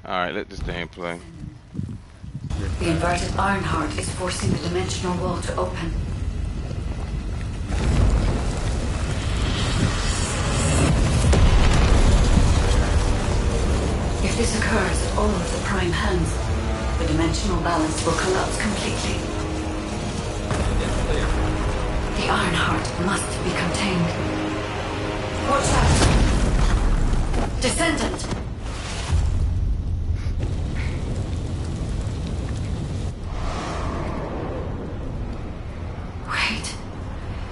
Alright, let this thing play. The inverted Ironheart is forcing the dimensional wall to open. If this occurs at all of the prime hands, the dimensional balance will collapse completely. The Ironheart must be contained. Watch out! Descendant! Wait.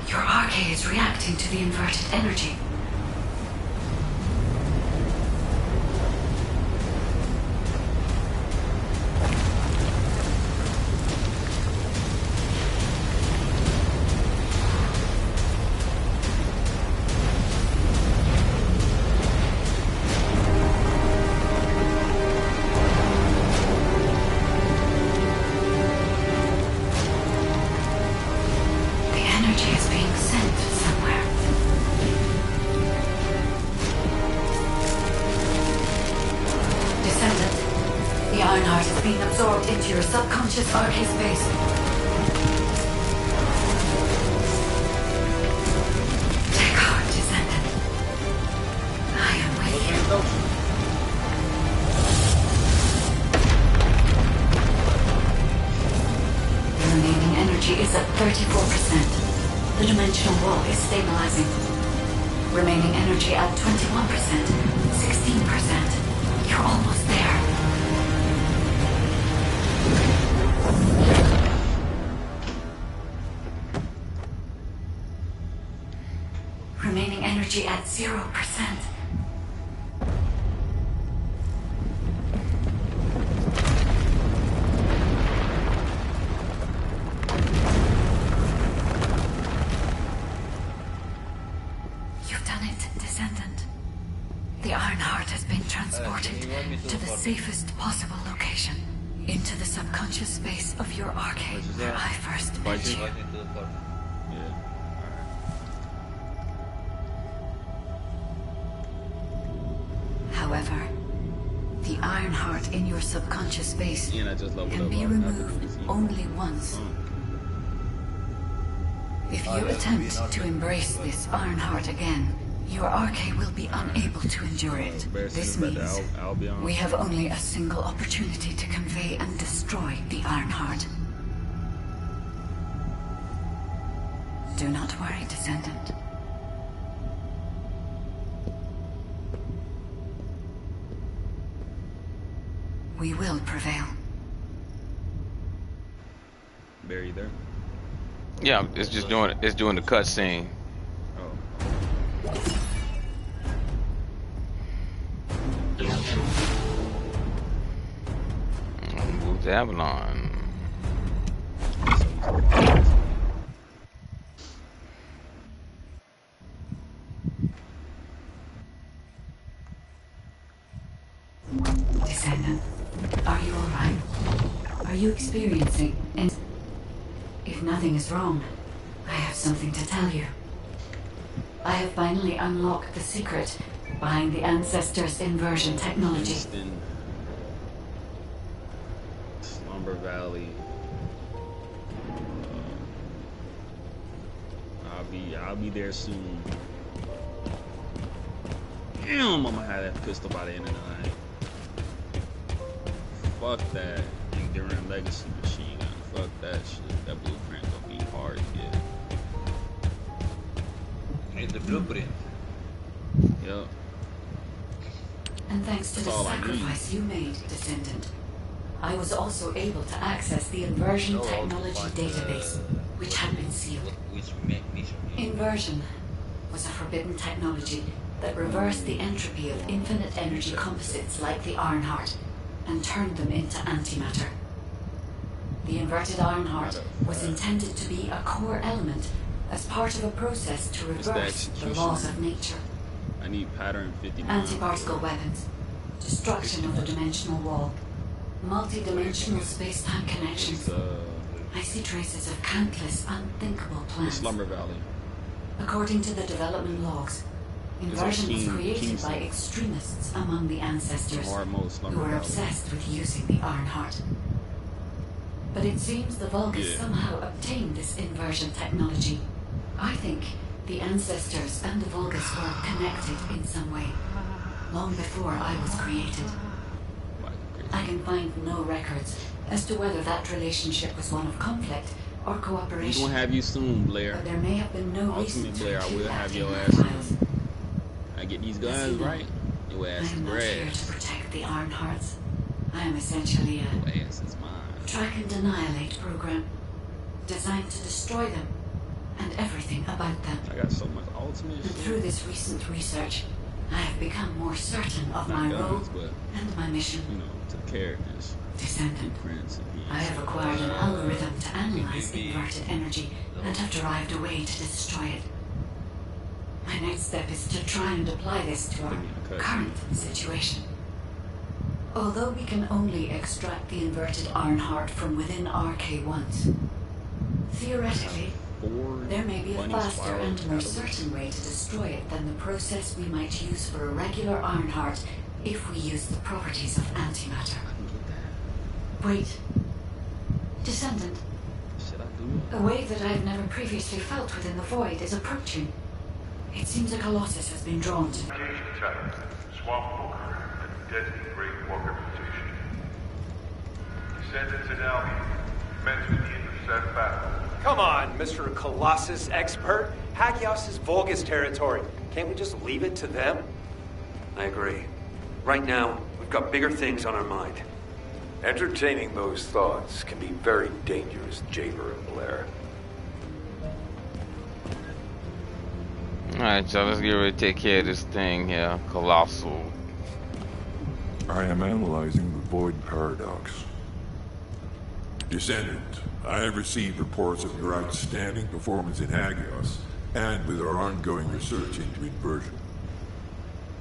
Your arcade is reacting to the inverted energy. Into your subconscious arcade space. Take heart, Descendant. I am with you. The remaining energy is at 34%. The dimensional wall is stabilizing. Remaining energy at 21%, 16%. You're almost there. Remaining energy at 0%. You've done it, Descendant. The Ironheart has been transported to the safest possible location. Into the subconscious space of your arcade where I first met you. However, the Ironheart in your subconscious space can be removed only once. If you attempt to embrace this Ironheart again, your arcade will be unable to endure it. This means we have only a single opportunity to convey and destroy the Ironheart. Do not worry, Descendant. We will prevail. Barry there? Yeah, it's just doing the cutscene. Move to Avalon. Descendant, are you alright? Are you experiencing and if nothing is wrong, I have something to tell you. I have finally unlocked the secret behind the Ancestors' inversion technology. Slumber Valley. I'll be there soon. Damn, I'm gonna have that pistol by the end of the night. Fuck that Enduring Legacy machine gun. Fuck that shit. That blueprint gonna be hard to get. Need the blueprint. Yep. And thanks to the sacrifice you made, Descendant, I was also able to access the inversion technology database, which had been sealed. Inversion was a forbidden technology that reversed the entropy of infinite energy composites like the Ironheart and turned them into antimatter. The inverted Ironheart was intended to be a core element as part of a process to reverse the laws of nature. I need pattern 59. Anti-particle weapons, destruction of the dimensional wall, multi-dimensional space-time connections. I see traces of countless unthinkable plans. Slumber Valley. According to the development logs, Inversion was created by extremists among the ancestors who were obsessed with using the Ironheart. But it seems the Vulgus somehow obtained this inversion technology. I think the ancestors and the Vulgus were connected in some way, long before I was created. I can find no records as to whether that relationship was one of conflict or cooperation. We're gonna have you soon, Blair. But there may have been no reason to Blair, I will have your ass soon. I get these guns right, your ass is I am not here to protect the Ironhearts. I am essentially a your ass is mine. track and annihilate program, designed to destroy them and everything about them. I got so much ultimate And shit. through this recent research, I have become more certain of my role and my mission. You know, to the characters. Descendant. I have acquired an algorithm to analyze inverted energy and have derived a way to destroy it. My next step is to try and apply this to our current situation. Although we can only extract the inverted Ironheart from within RK-1s, theoretically, there may be a faster and more certain way to destroy it than the process we might use for a regular Ironheart if we use the properties of antimatter. Wait. Descendant. A wave that I have never previously felt within the void is approaching. It seems a Colossus has been drawn to... Swamp Walker and deadly great walker mutation. Descendants in Albion, commence with the intercept battle. Come on, Mr. Colossus expert. Hagios is Vulgus territory. Can't we just leave it to them? I agree. Right now, we've got bigger things on our mind. Entertaining those thoughts can be very dangerous, Jaber and Blair. Alright, so let's get ready to take care of this thing here. Colossal. I am analyzing the Void Paradox. Descendant, I have received reports of your outstanding performance in Hagios, and with our ongoing research into inversion.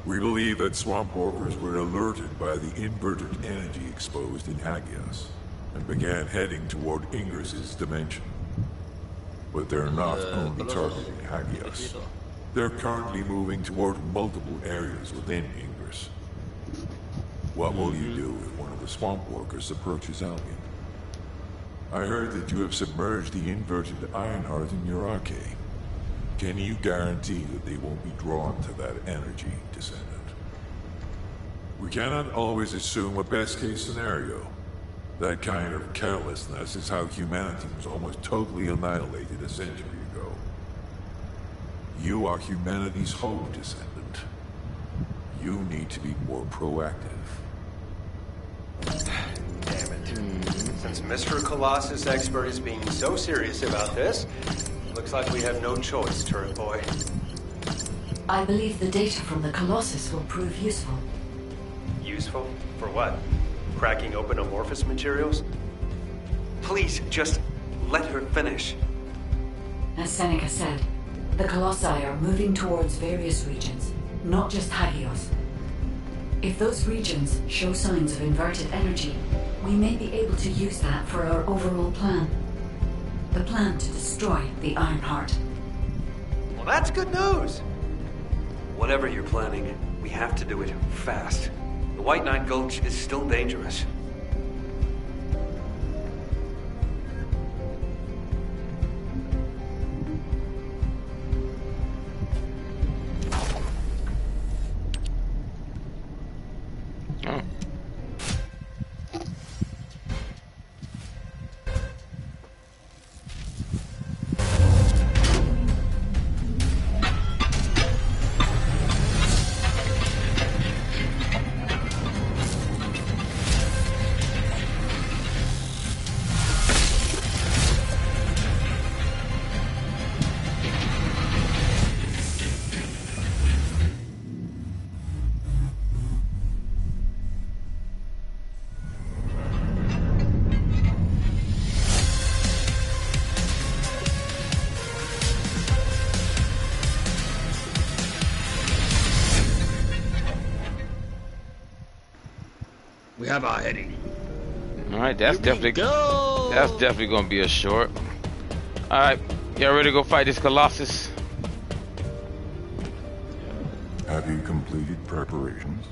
We believe that swamp walkers were alerted by the inverted energy exposed in Hagios, and began heading toward Ingris's dimension. But they're not only targeting Hagios. They're currently moving toward multiple areas within Ingris. What will you do if one of the swamp walkers approaches Albion? I heard that you have submerged the inverted Ironheart in your arcade. Can you guarantee that they won't be drawn to that energy, Descendant? We cannot always assume a best-case scenario. That kind of carelessness is how humanity was almost totally annihilated a century ago. You are humanity's hope, Descendant. You need to be more proactive. Damn it. Since Mr. Colossus expert is being so serious about this, looks like we have no choice, Turret Boy. I believe the data from the Colossus will prove useful. Useful? For what? Cracking open amorphous materials? Please, just let her finish. As Seneca said, the Colossi are moving towards various regions, not just Hagios. If those regions show signs of inverted energy, we may be able to use that for our overall plan. The plan to destroy the Ironheart. Well, that's good news! Whatever you're planning, we have to do it fast. The White Knight Gulch is still dangerous. We have our heading. All right, that's definitely gonna be a short. All right, y'all ready to go fight this Colossus? Have you completed preparations?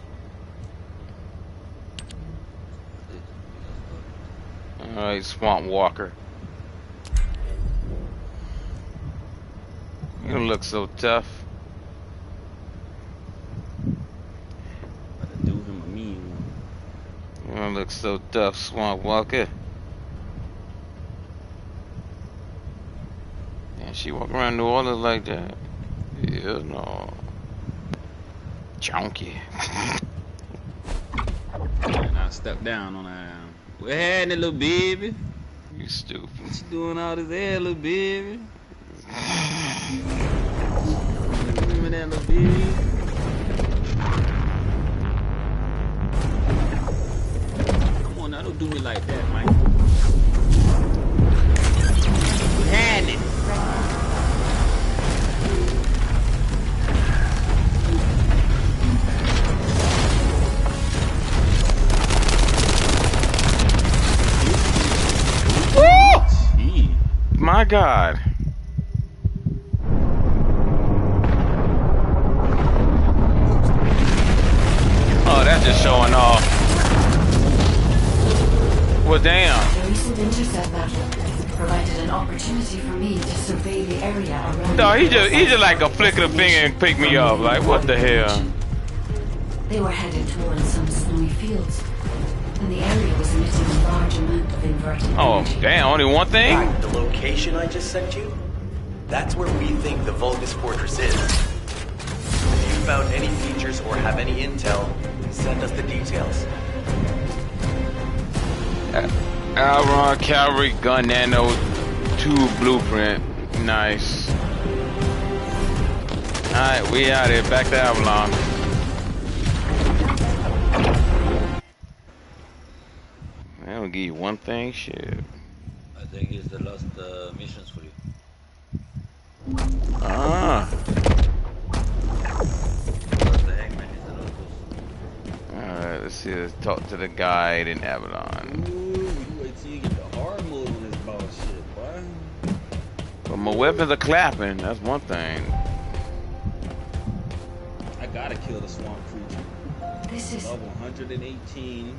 Alright, Swamp Walker. You don't look so tough. Gotta do him a mean one. You don't look so tough, Swamp Walker. And she walk around New Orleans like that. Yeah, no. Chunky. And I step down on that. What happened, little baby? You stupid. What you doing all this air, little baby? Remember that, little baby? Come on now, don't do me like that, Mike. What happened? My God. Oh, that's just showing off. Well, damn. The recent intercept battle provided an opportunity for me to survey the area around. No, he just like a flick of the finger and pick me up. Like, what the hell? They were headed towards some snowy fields, and the area was emitting a large amount of inverted Oh, energy. damn. Only one thing? The location I just sent you? That's where we think the Vulgus Fortress is. If you found any features or have any intel, send us the details. Alron Cavalry Gun Nano 2 Blueprint. Nice. Alright, we out here. Back to Avalon. I'll give you one thing, shit. I think it's the last missions for you. Ah. Because the hangman is the last boss. Alright, let's see. Let's talk to the guide in Avalon. Ooh, you wait till you get the hard mode on this bullshit, boy. But my weapons are clapping. That's one thing. I gotta kill the swamp creature. This is... Level 118.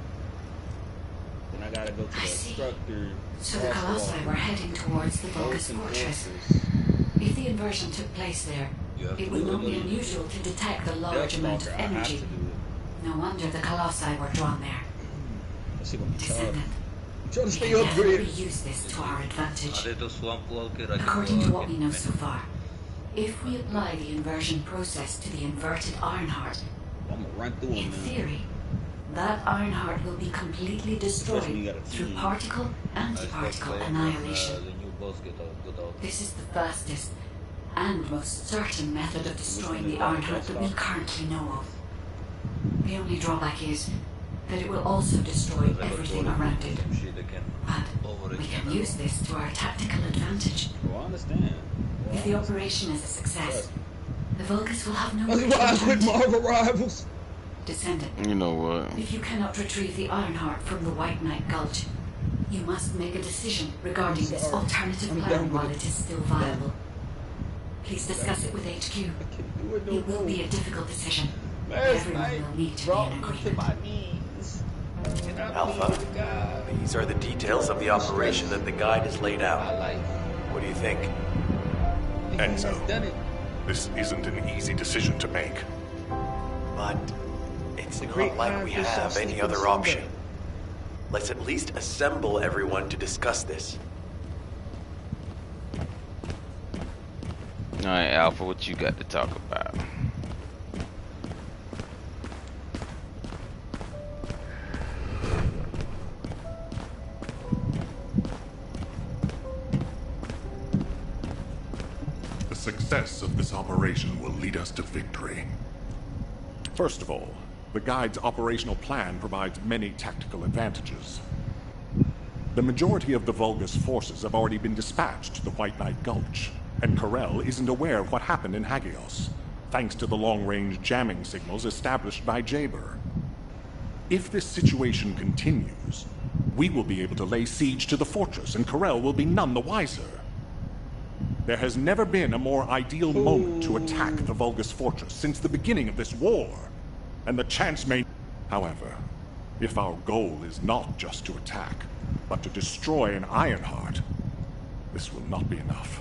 Then I gotta go to the I see. instructor. So the Colossi were heading towards the Vulgus Fortress. If the inversion took place there, it would not be unusual to detect the large amount of energy. No wonder the Colossi were drawn there. Descendant, I'm trying to we stay can definitely upgraded. use this to our advantage. Adeto Swamp Walker, According to what we know so far, if we apply the inversion process to the inverted Ironheart, I'm gonna run through in him, man. theory, that Ironheart will be completely destroyed Especially when you got a through team. particle-antiparticle annihilation. The new boss get out. This is the fastest and most certain method of destroying the Ironheart that we currently know of. The only drawback is that it will also destroy everything around it. But we can use this to our tactical advantage. Well, I understand. If the operation is a success, the Vulgus will have no That's way why I to quit prevent it. Marvel Rivals. Descendant, You know what? if you cannot retrieve the Ironheart from the White Knight Gulch, you must make a decision regarding this sorry. alternative I'm plan done with while it. it is still viable. Please discuss it with HQ. I can't do it no It will more. be a difficult decision. Last Everyone night will need to be brought in me to agreement. my knees. And I Alpha, plead to God, these are the details of the operation that the guide has laid my out. life. What do you think? He has Enzo. done it. This isn't an easy decision to make. But it's The not great like man we fish have shall any sleep in other the option. Sunday. Let's at least assemble everyone to discuss this. Alright, Alpha, what you got to talk about? The success of this operation will lead us to victory. First of all, the Guide's operational plan provides many tactical advantages. The majority of the Vulgus forces have already been dispatched to the White Knight Gulch, and Corel isn't aware of what happened in Hagios, thanks to the long-range jamming signals established by Jaber. If this situation continues, we will be able to lay siege to the fortress, and Corel will be none the wiser. There has never been a more ideal moment to attack the Vulgus Fortress since the beginning of this war. And the chance may... However, if our goal is not just to attack, but to destroy an Ironheart, this will not be enough.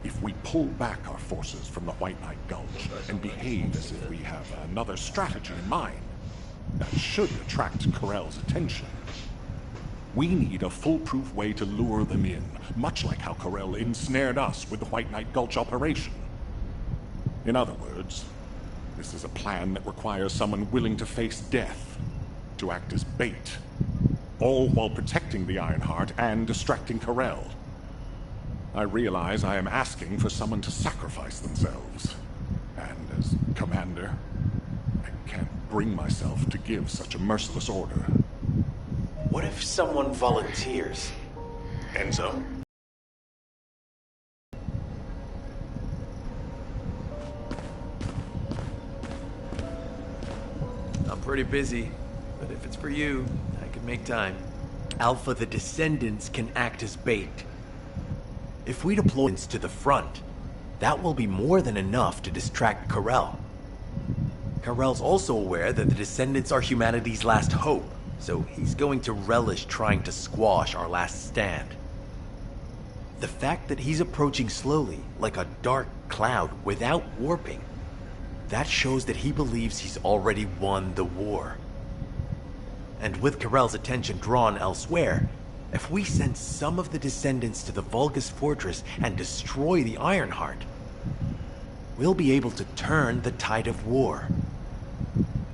If we pull back our forces from the White Knight Gulch and behave as if we have another strategy in mind, that should attract Corell's attention. We need a foolproof way to lure them in, much like how Corell ensnared us with the White Knight Gulch operation. In other words, this is a plan that requires someone willing to face death, to act as bait, all while protecting the Ironheart and distracting Corell. I realize I am asking for someone to sacrifice themselves, and as commander, I can't bring myself to give such a merciless order. What if someone volunteers? Enzo? I'm pretty busy, but if it's for you, I can make time. Alpha, the Descendants can act as bait. If we deploy to the front, that will be more than enough to distract Corell. Corell's also aware that the Descendants are humanity's last hope, so he's going to relish trying to squash our last stand. The fact that he's approaching slowly, like a dark cloud without warping, that shows that he believes he's already won the war. And with Corell's attention drawn elsewhere, if we send some of the Descendants to the Vulgus Fortress and destroy the Ironheart, we'll be able to turn the tide of war.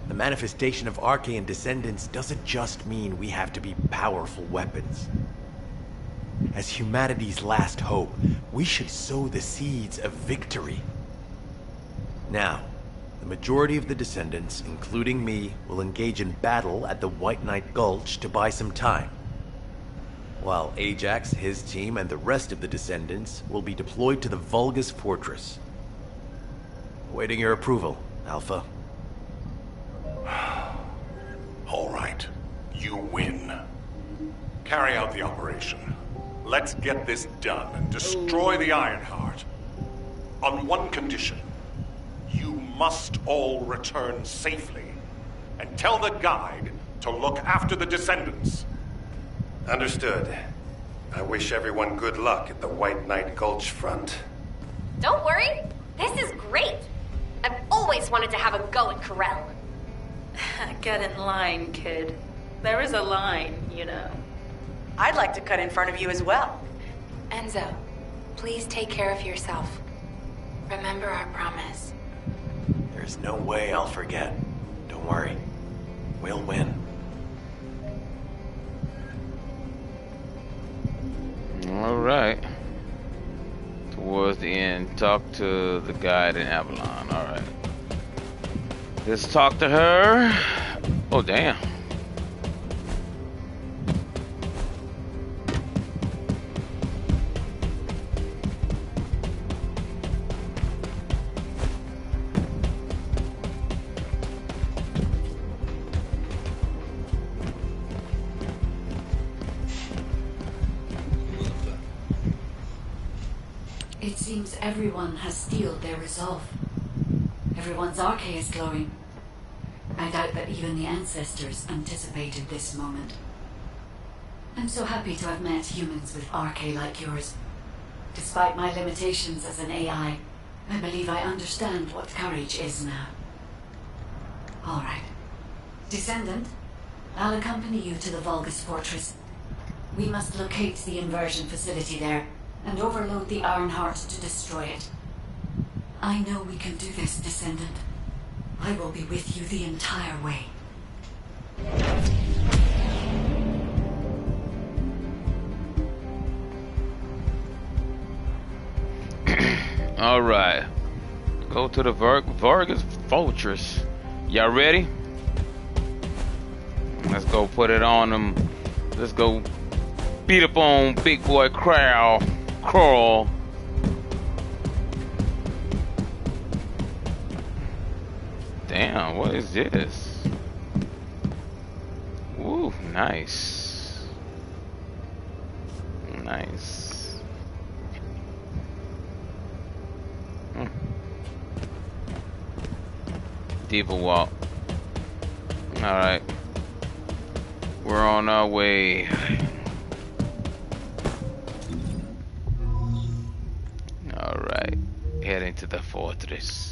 The manifestation of Archaean Descendants doesn't just mean we have to be powerful weapons. As humanity's last hope, we should sow the seeds of victory. Now, the majority of the Descendants, including me, will engage in battle at the White Knight Gulch to buy some time, while Ajax, his team, and the rest of the Descendants will be deployed to the Vulgus Fortress. Awaiting your approval, Alpha. All right. You win. Carry out the operation. Let's get this done and destroy the Ironheart. On one condition. You must all return safely. And tell the guide to look after the Descendants. Understood. I wish everyone good luck at the White Knight Gulch front. Don't worry. This is great. I've always wanted to have a go at Corell. Get in line, kid. There is a line, you know. I'd like to cut in front of you as well. Enzo, please take care of yourself. Remember our promise. There's no way I'll forget. Don't worry. We'll win. Alright. Towards the end, talk to the guide in Avalon. Alright. Let's talk to her. Oh, damn. It seems everyone has steeled their resolve. Everyone's arche is glowing. I doubt that even the ancestors anticipated this moment. I'm so happy to have met humans with arche like yours. Despite my limitations as an AI, I believe I understand what courage is now. All right. Descendant, I'll accompany you to the Vulgus Fortress. We must locate the inversion facility there and overload the Ironheart to destroy it. I know we can do this, Descendant. I will be with you the entire way. All right. Go to the Vulgus Fortress. Y'all ready? Let's go put it on them. Let's go beat up on big boy Crawl. Damn, what is this? Ooh, nice. Nice. People walk. Alright. We're on our way. Alright. Heading to the fortress.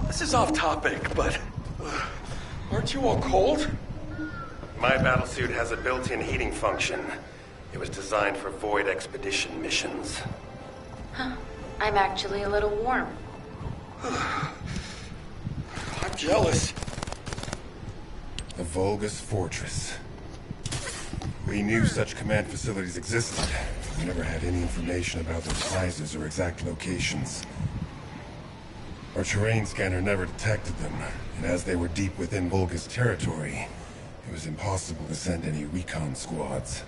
This is off topic, but aren't you all cold? My battlesuit has a built-in heating function. It was designed for void expedition missions. Huh. I'm actually a little warm. I'm jealous. The Vulgus Fortress. We knew such command facilities existed. We never had any information about their sizes or exact locations. Our terrain scanner never detected them, and as they were deep within Vulgus territory, it was impossible to send any recon squads.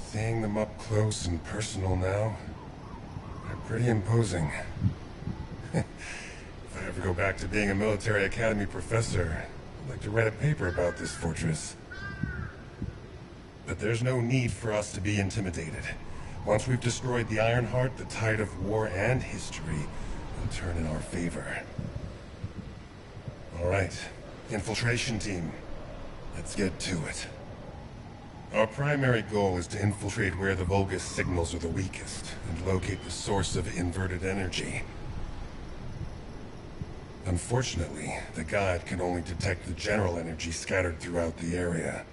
Seeing them up close and personal now, they're pretty imposing. If I ever go back to being a military academy professor, I'd like to write a paper about this fortress. But there's no need for us to be intimidated. Once we've destroyed the Ironheart, the tide of war and history will turn in our favor. All right, infiltration team. Let's get to it. Our primary goal is to infiltrate where the Vulgus signals are the weakest and locate the source of inverted energy. Unfortunately, the guide can only detect the general energy scattered throughout the area.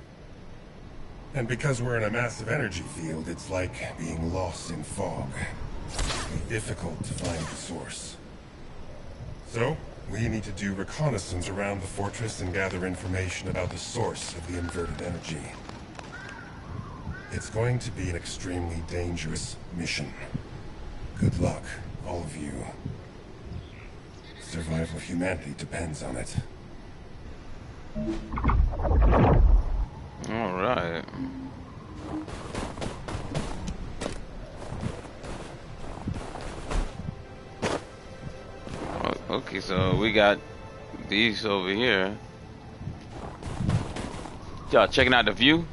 And because we're in a massive energy field, it's like being lost in fog. It's difficult to find the source. So, we need to do reconnaissance around the fortress and gather information about the source of the inverted energy. It's going to be an extremely dangerous mission. Good luck, all of you. Survival of humanity depends on it. All right. Okay, so we got these over here. Y'all checking out the view?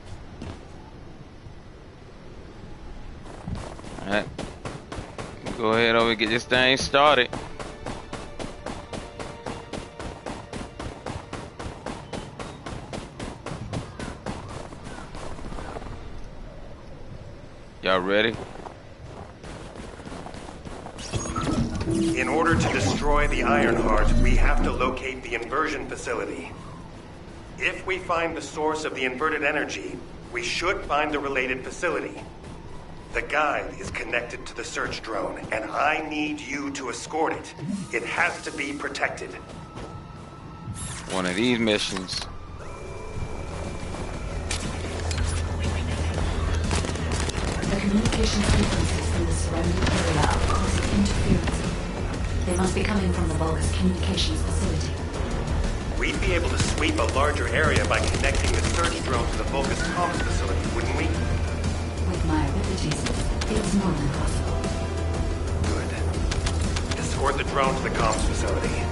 Alright. Go ahead over and get this thing started. Y'all ready? In order to destroy the Ironheart, we have to locate the inversion facility. If we find the source of the inverted energy, we should find the related facility. The guide is connected to the search drone, and I need you to escort it. It has to be protected. One of these missions. The communication frequencies from the surrounding area are causing interference. They must be coming from the Vulgus communications facility. We'd be able to sweep a larger area by connecting the search drone to the Vulgus comms facility, wouldn't we? With my abilities, it's more than possible. Good. Escort the drone to the comms facility.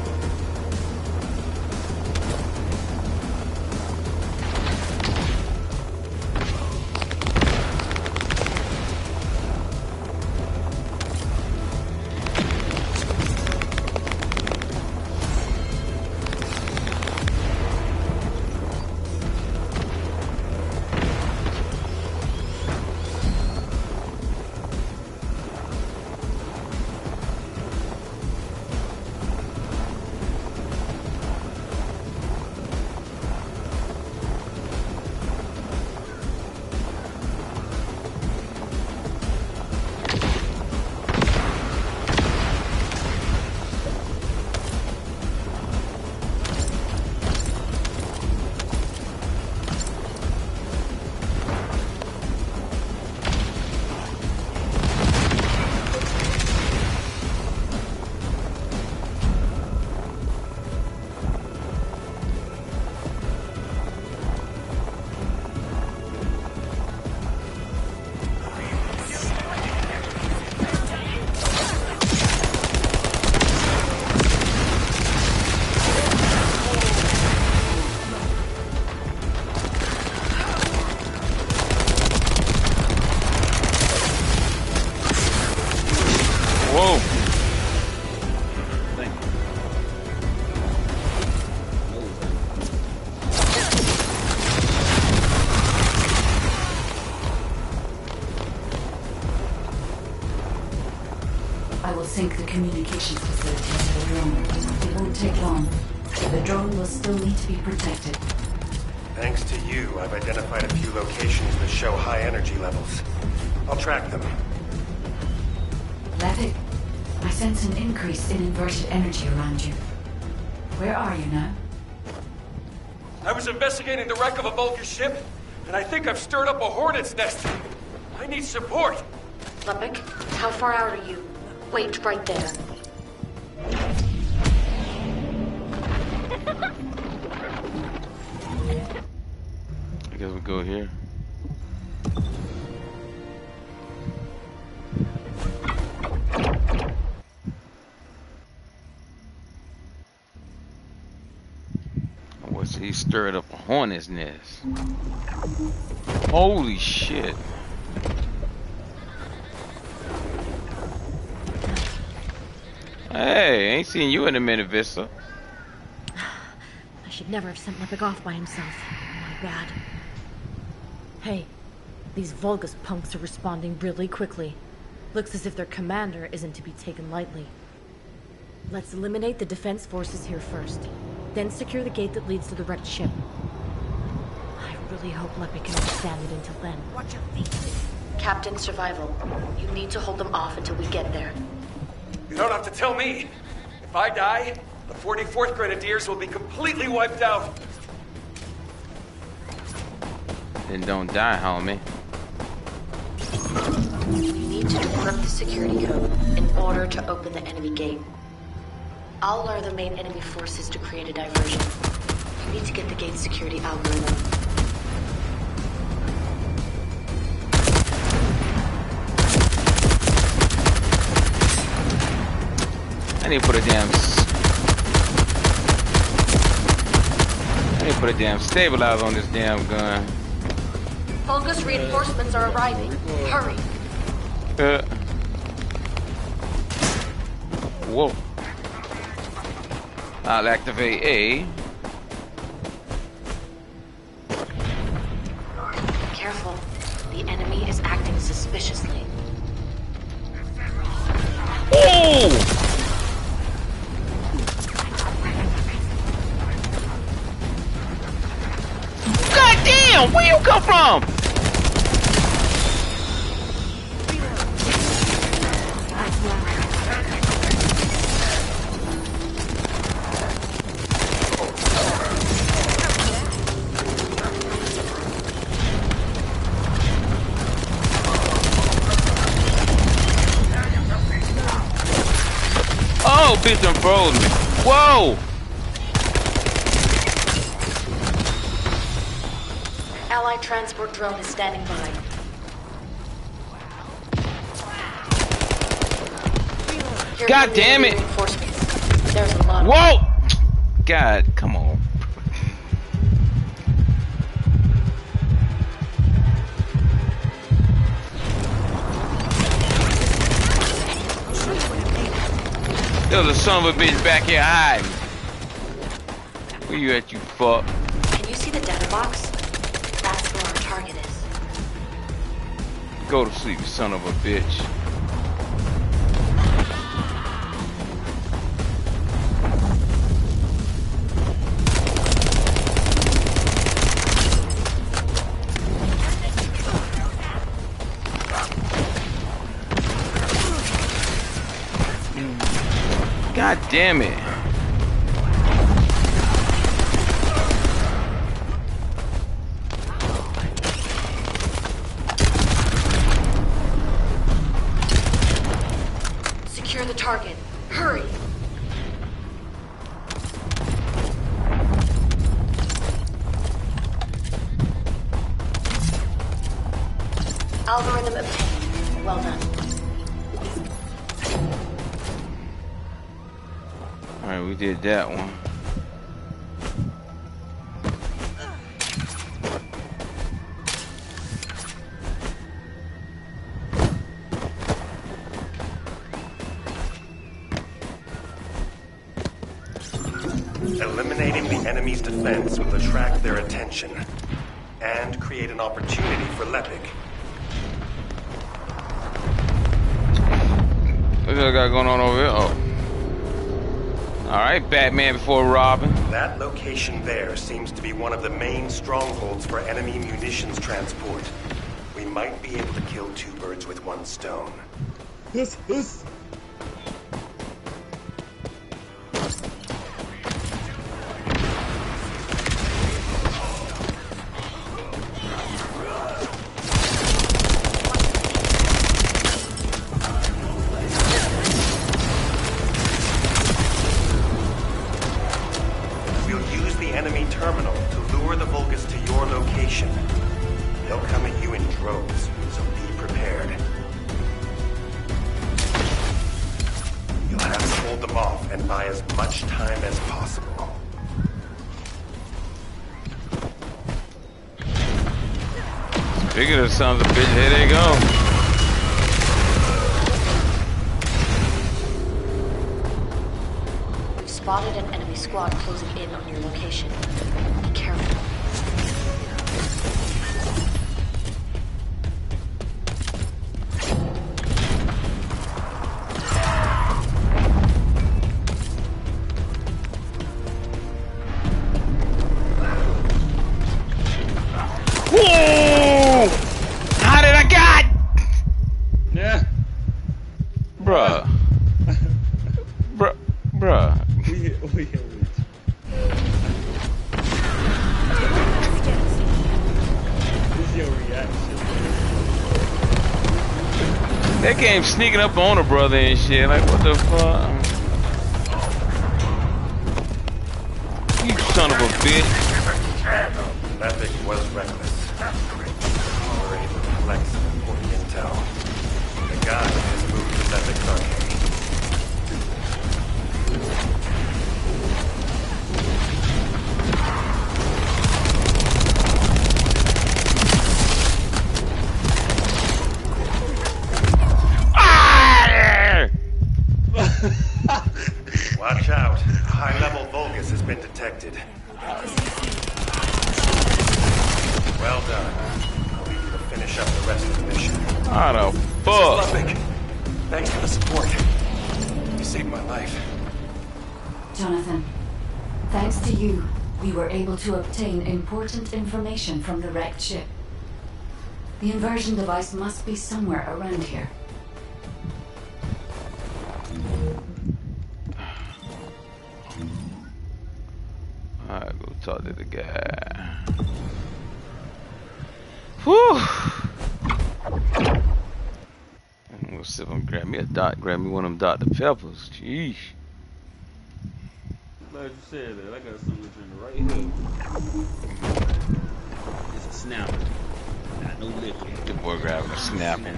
I will sync the communications facility to the drone. It won't take long. The drone will still need to be protected. Thanks to you, I've identified a few locations that show high energy levels. I'll track them. Levick, I sense an increase in inverted energy around you. Where are you now? I was investigating the wreck of a Vulcan ship, and I think I've stirred up a hornet's nest. I need support. Levick, how far out are you? Wait right there. I guess we go here. He stirred up a hornet's nest. Holy shit. Hey, ain't seen you in a minute, Vista. I should never have sent Levick off by himself. My bad. Hey, these Vulgus punks are responding really quickly. Looks as if their commander isn't to be taken lightly. Let's eliminate the defense forces here first. Then secure the gate that leads to the wrecked ship. I really hope Levick can understand it until then. Watch your feet. Captain Survival, you need to hold them off until we get there. You don't have to tell me. If I die, the 44th Grenadiers will be completely wiped out. Then don't die, homie. You need to decrypt the security code in order to open the enemy gate. I'll lure the main enemy forces to create a diversion. You need to get the gate's security algorithm. I need to put a damn stabilizer on this damn gun. Vulgus reinforcements are arriving. Hurry. Whoa. I'll activate A. Careful. The enemy is acting suspiciously. Oh! God damn! Where you come from? Oh, bitch done froze me. Whoa! Allied transport drone is standing by. God damn it! There's a lot. Whoa! God, come on. There's a son of a bitch back here hiding. Where you at, you fuck? Can you see the data box? That's where our target is. Go to sleep, you son of a bitch. God damn it. Secure the target. Hurry. Algorithm obtained. Well done. Alright, we did that one. Eliminating the enemy's defense will attract their attention and create an opportunity for Levick. What I got going on over here? Oh. Alright, Batman before Robin. That location there seems to be one of the main strongholds for enemy munitions transport. We might be able to kill two birds with one stone. Yes. Speaking of sons of bitch, here they go. We've spotted an enemy squad closing in on your location. Be careful. That game sneaking up on a brother and shit. Like, what the fuck? You son of a bitch. Epic was reckless. We were able to collect some important intel. The guy has moved to Epic's arcade. Watch out. High-level Vulgus has been detected. Well done. I'll leave you to finish up the rest of the mission. How the fuck? Thanks for the support. You saved my life. Jonathan, thanks to you, we were able to obtain important information from the wrecked ship. The inversion device must be somewhere around here. Alright, go talk to the guy. Whew! I'm gonna see if I can grab me one of them Dr. Peppers. Jeez. Glad you said that. I got something to drink right here. It's a snapper. Not no liquor. The boy grabbing a snapping.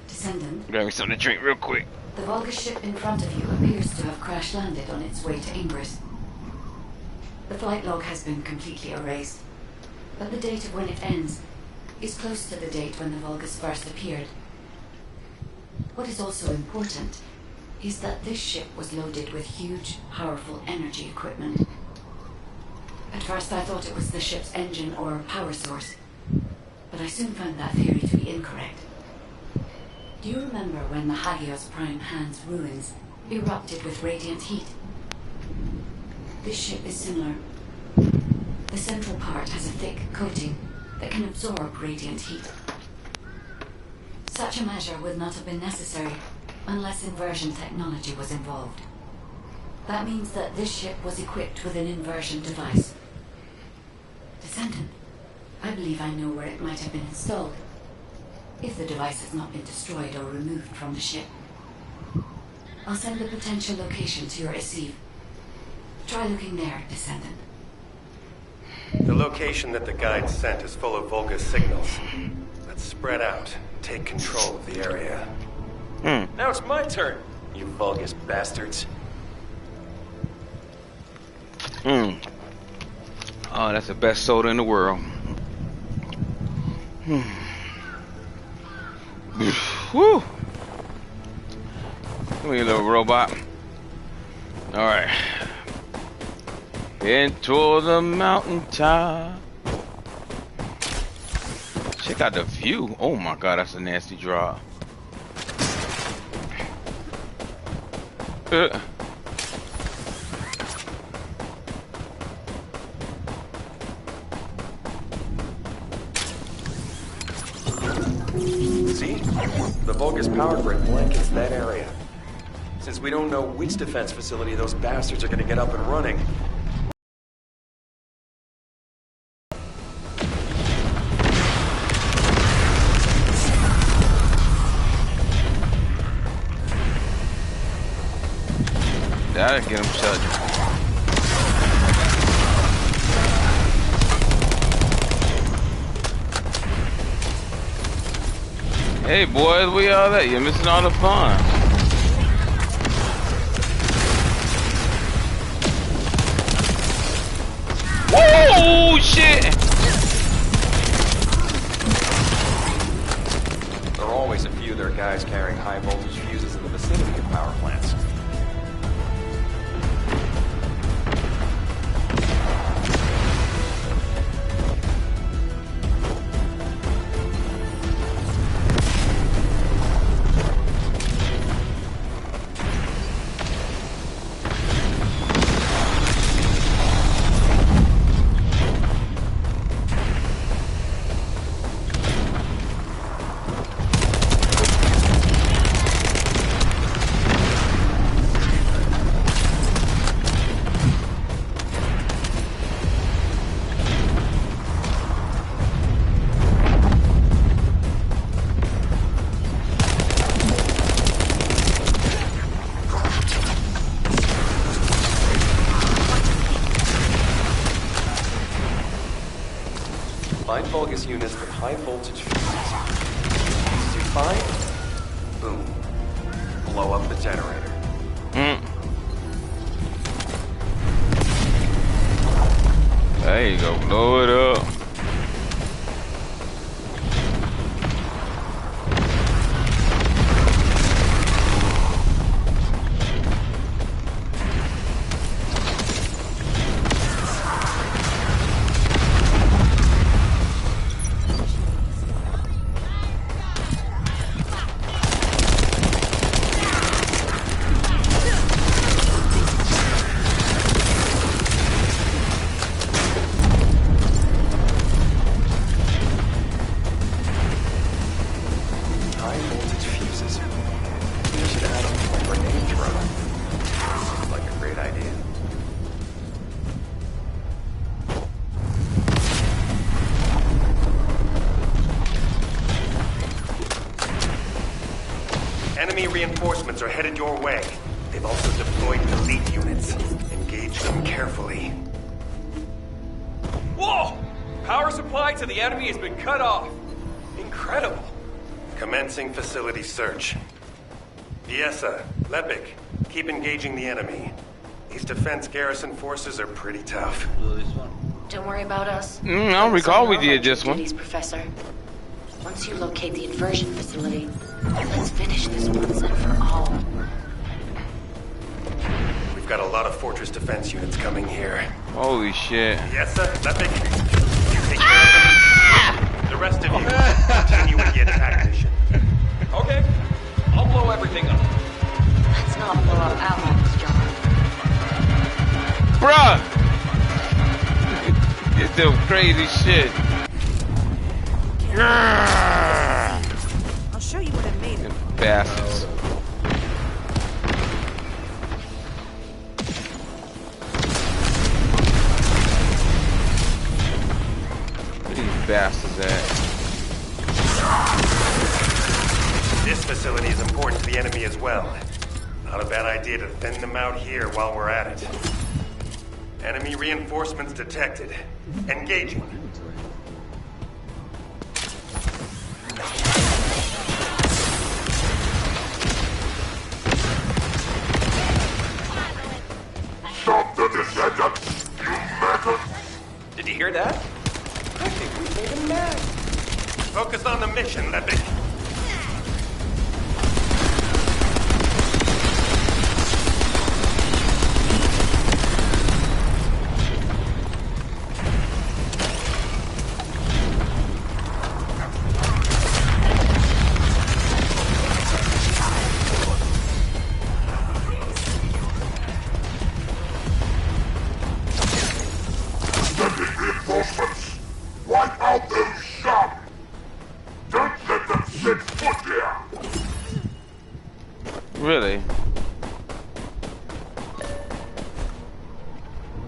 Descendant. Grab me something to drink real quick. The Vulgus ship in front of you appears to have crash landed on its way to Ingress. The flight log has been completely erased, but the date of when it ends is close to the date when the Vulgus first appeared. What is also important is that this ship was loaded with huge, powerful energy equipment. At first I thought it was the ship's engine or power source, but I soon found that theory to be incorrect. Do you remember when the Hagios Prime Hand's ruins erupted with radiant heat? This ship is similar. The central part has a thick coating that can absorb radiant heat. Such a measure would not have been necessary unless inversion technology was involved. That means that this ship was equipped with an inversion device. Descendant, I believe I know where it might have been installed, if the device has not been destroyed or removed from the ship. I'll send the potential location to your receive. Try looking there, Descendant. The location that the guide sent is full of Vulgus signals. Let's spread out, take control of the area. Now it's my turn, you Vulgus bastards. Oh, that's the best soda in the world. Woo! Come here, little robot. Alright. Into the mountaintop. Check out the view. Oh my god, that's a nasty drop. See? The Vulgus power grid blankets that area. Since we don't know which defense facility those bastards are gonna get up and running, that'll get him shut. Hey boys, where y'all at? You're missing all the fun. Whoa, shit! there are always a few of their guys carrying high voltage fuses in the vicinity of power plants. Find Vulgus units with high voltage fuses. Once you find, boom, blow up the generator. There you go, blow it up. Enemy reinforcements are headed your way. They've also deployed elite units. Engage them carefully. Whoa! Power supply to the enemy has been cut off. Incredible. Commencing facility search. Viesa, Lepik, keep engaging the enemy. These defense garrison forces are pretty tough. Don't worry about us. I don't recall we did this one. Professor. Once you locate the inversion facility, let's finish this once and for all. We've got a lot of fortress defense units coming here. Holy shit. Viesa, Lepik, you take care of them. The rest of you, continue with the attack mission. Okay, I'll blow everything up. Let's not blow up allies, John. Bruh! It's some crazy shit. I'll show you what I made of. Bastards. Where these bastards at? This facility is important to the enemy as well. Not a bad idea to thin them out here while we're at it. Enemy reinforcements detected. Engaging. Stop the Descendant, you maggot! Did you hear that? I think we made him mad. Focus on the mission, Lepik. way.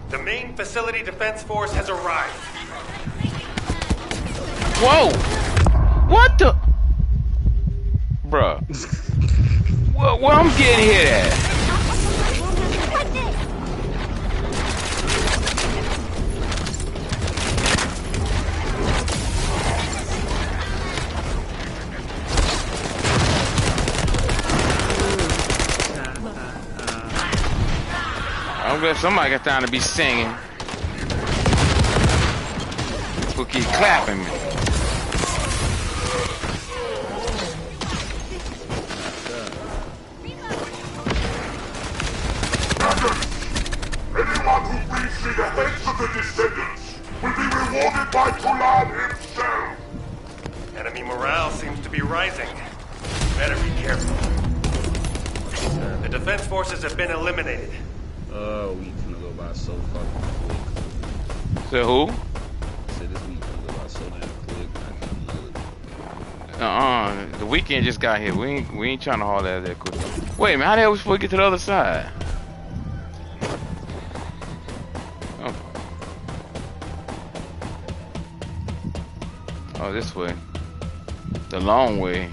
The main facility defense force has arrived. Whoa! What the? Bruh. Where I'm getting hit at? I'm glad somebody got time to be singing. People keep clapping me. Anyone who brings me the heads of the Descendants will be rewarded by Tulan himself! Enemy morale seems to be rising. Better be careful. The defense forces have been eliminated. Oh, we finna go by so fucking quick. So who? I said this week finna go by so damn quick. I can't do it. The weekend just got here. We ain't trying to haul that quick. Wait a minute, how the hell we supposed to get to the other side? Oh, this way. The long way.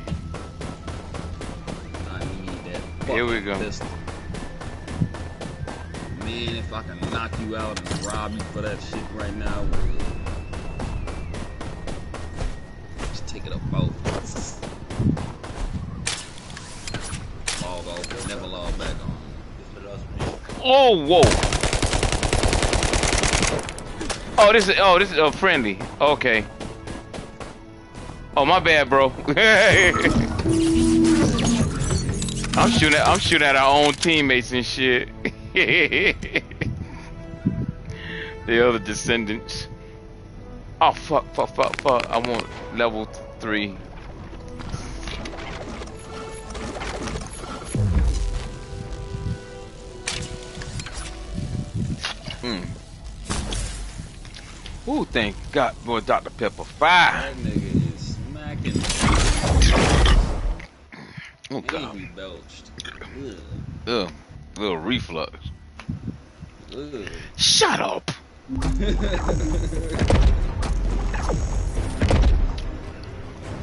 I need that. Here we go. Pistol. Man, if I can knock you out and rob you for that shit right now, just take it up both. Log off, never log back on. Oh, whoa. Oh, this is friendly. Okay. Oh, my bad, bro. I'm shooting at our own teammates and shit. The other Descendants. Oh, fuck. I want level 3. Ooh, thank God, boy, Dr. Pepper 5. That nigga is smacking. Oh, God. He belched. Ugh. Little reflux. Ugh. Shut up.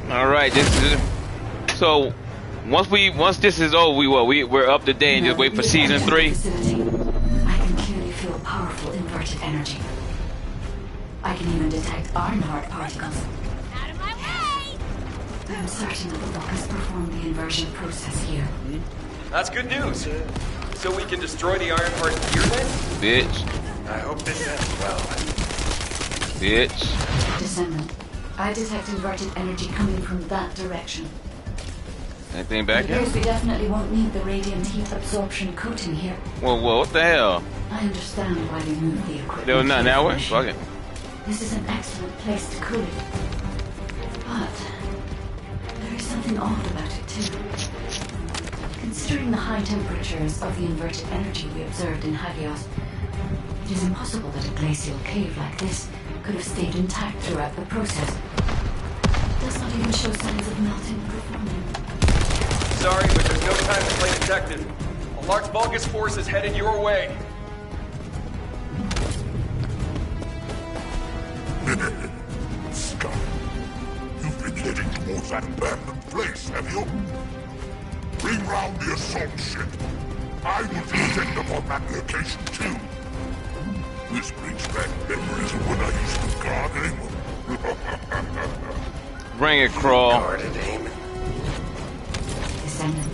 All right, this is so. Once this is over, we're up to date and just wait for season 3. I can clearly feel powerful inverted energy. I can even detect Ironheart particles. Out of my way! I'm certain that the Vulcans performed the inversion process here. That's good news. So we can destroy the Ironheart here then? Bitch. I hope this ends well. Bitch. Descendant, I detect inverted energy coming from that direction. Anything back It here? appears we definitely won't need the radiant heat absorption coating here. Whoa, what the hell? I understand why they moved the equipment. There was nothing that way? here. Fuck it. This is an excellent place to cool it. But there is something odd about it too. Considering the high temperatures of the inverted energy we observed in Hagios, it is impossible that a glacial cave like this could have stayed intact throughout the process. It does not even show signs of melting or forming. Sorry, but there's no time to play detective. A large Vulgus force is headed your way. Scum. You've been heading towards that abandoned place, have you? Bring round the assault ship. I will detect upon that location too. This brings back memories of when I used to guard Amon. Bring it, Crawl. Guarded Amon. Descendant,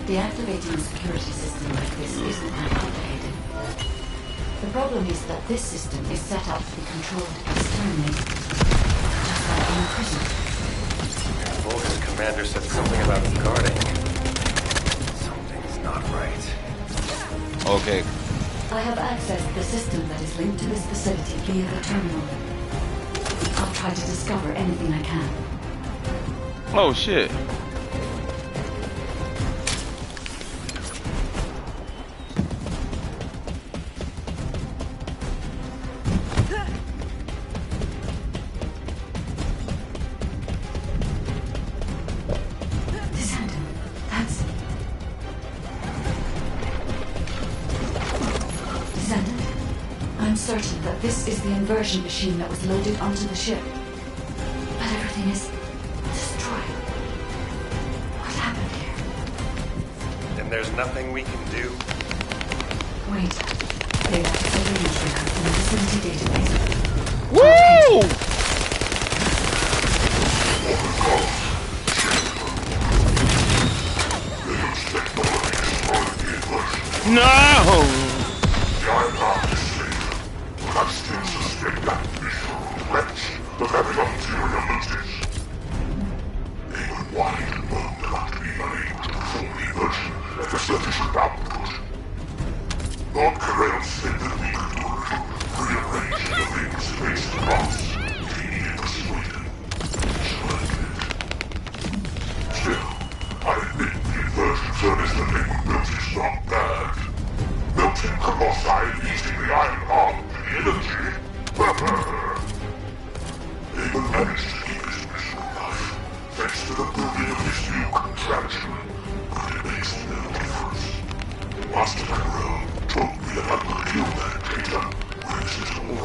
deactivating a security system like this isn't that complicated. The problem is that this system is set up to be controlled externally, just like in a prison. Vulgus commander said something about guarding. Something's not right. Okay. I have accessed the system that is linked to this facility via the terminal. I'll try to discover anything I can. Oh shit. I'm certain that this is the inversion machine that was loaded onto the ship. But everything is destroyed. What happened here? And there's nothing we can do? Wait. They left several entry codes in the facility database. Woo! No!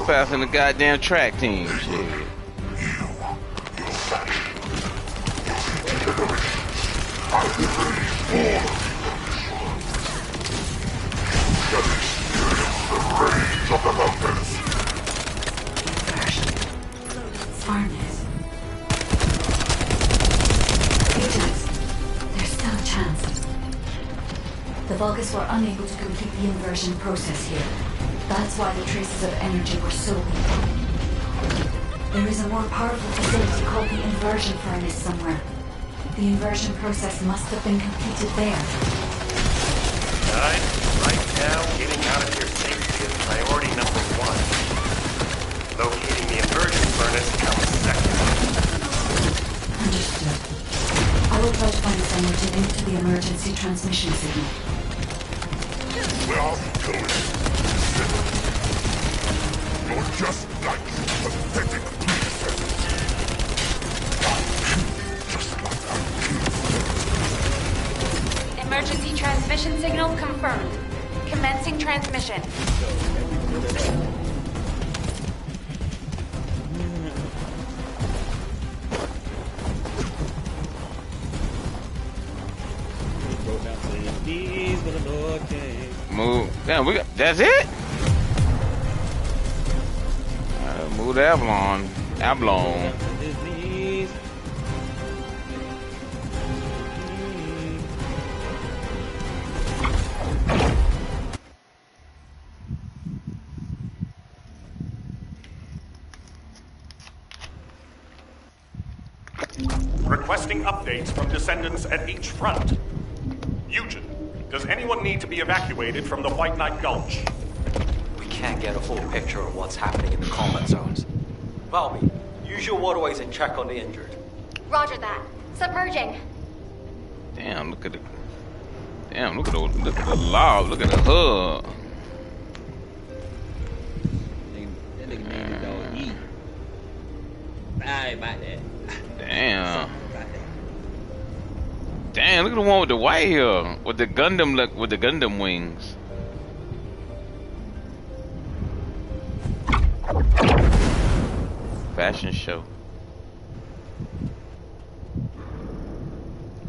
Faster than the goddamn track team, shit. Farness. Ajax, there's still a chance. The Vulgus were unable to complete the inversion process here. That's why the traces of energy were so weak. There is a more powerful facility called the inversion furnace somewhere. The inversion process must have been completed there. Guys, right now, getting out of here safely is priority number 1. Locating the inversion furnace comes second. Understood. I will try to find somewhere to link to the emergency transmission signal. Where are you going? You're just like your pathetic predecessors. Just like that. Emergency transmission signal confirmed. Commencing transmission. Move. Damn, we got. That's it? Move the Avalon. Avalon. Requesting updates from Descendants at each front. Eugen, does anyone need to be evacuated from the White Knight Gulch? We can't get a full picture of what's happening in the combat zones. Valby, use your waterways and check on the injured. Roger that. Submerging. Damn, look at the. Damn, look at the lob. Look at the hub. That nigga made the dog eat. I ain't about that. Damn. Damn, look at the one with the white hair. With the Gundam look, with the Gundam wings. Fashion show.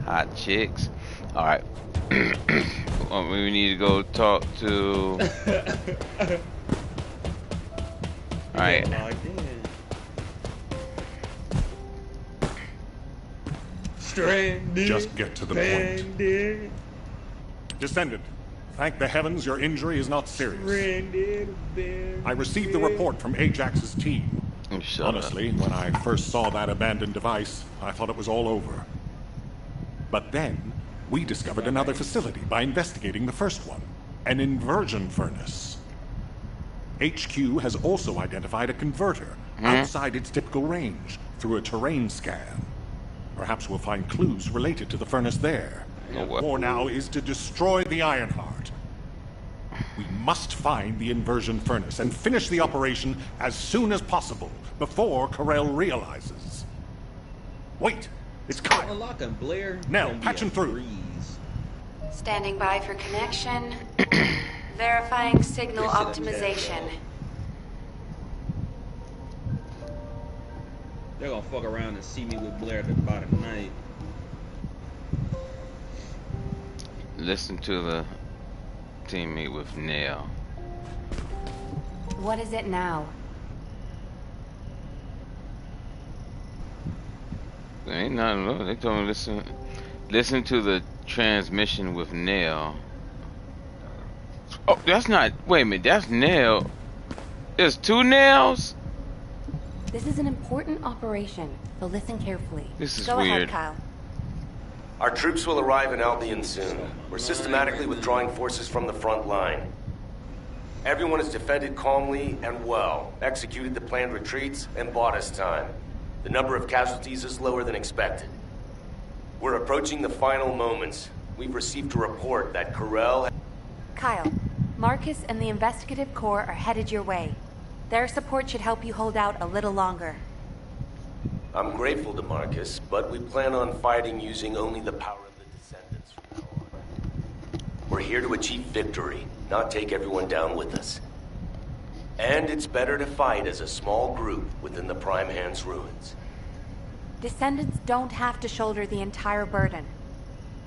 Hot chicks. Alright. We need to go talk to. Alright. Stranded. Just get to the point. Descendant, thank the heavens your injury is not serious. I received the report from Ajax's team. Honestly, when I first saw that abandoned device, I thought it was all over. But then, we discovered another facility by investigating the first one, an inversion furnace. HQ has also identified a converter outside its typical range through a terrain scan. Perhaps we'll find clues related to the furnace there. The war now is to destroy the Ironheart. We must find the inversion furnace and finish the operation as soon as possible, before Karel realizes. Wait, it's Kyle. Unlocking Blair. Nell, patch him through. Standing by for connection. Verifying signal optimization. They're gonna fuck around and see me with Blair by the night. Listen to the teammate with Nail. What is it now? Ain't nothing wrong. They told me listen to the transmission with Nail. Oh, that's not. Wait a minute. That's Nail. There's two Nails. This is an important operation, so listen carefully. This is Go weird. ahead, Kyle. Our troops will arrive in Albion soon. We're systematically withdrawing forces from the front line. Everyone has defended calmly and well, executed the planned retreats, and bought us time. The number of casualties is lower than expected. We're approaching the final moments. We've received a report that Corel... Kyle, Marcus and the Investigative Corps are headed your way. Their support should help you hold out a little longer. I'm grateful to Marcus, but we plan on fighting using only the power of the Descendants from now on. We're here to achieve victory, not take everyone down with us. And it's better to fight as a small group within the Prime Hand's ruins. Descendants don't have to shoulder the entire burden.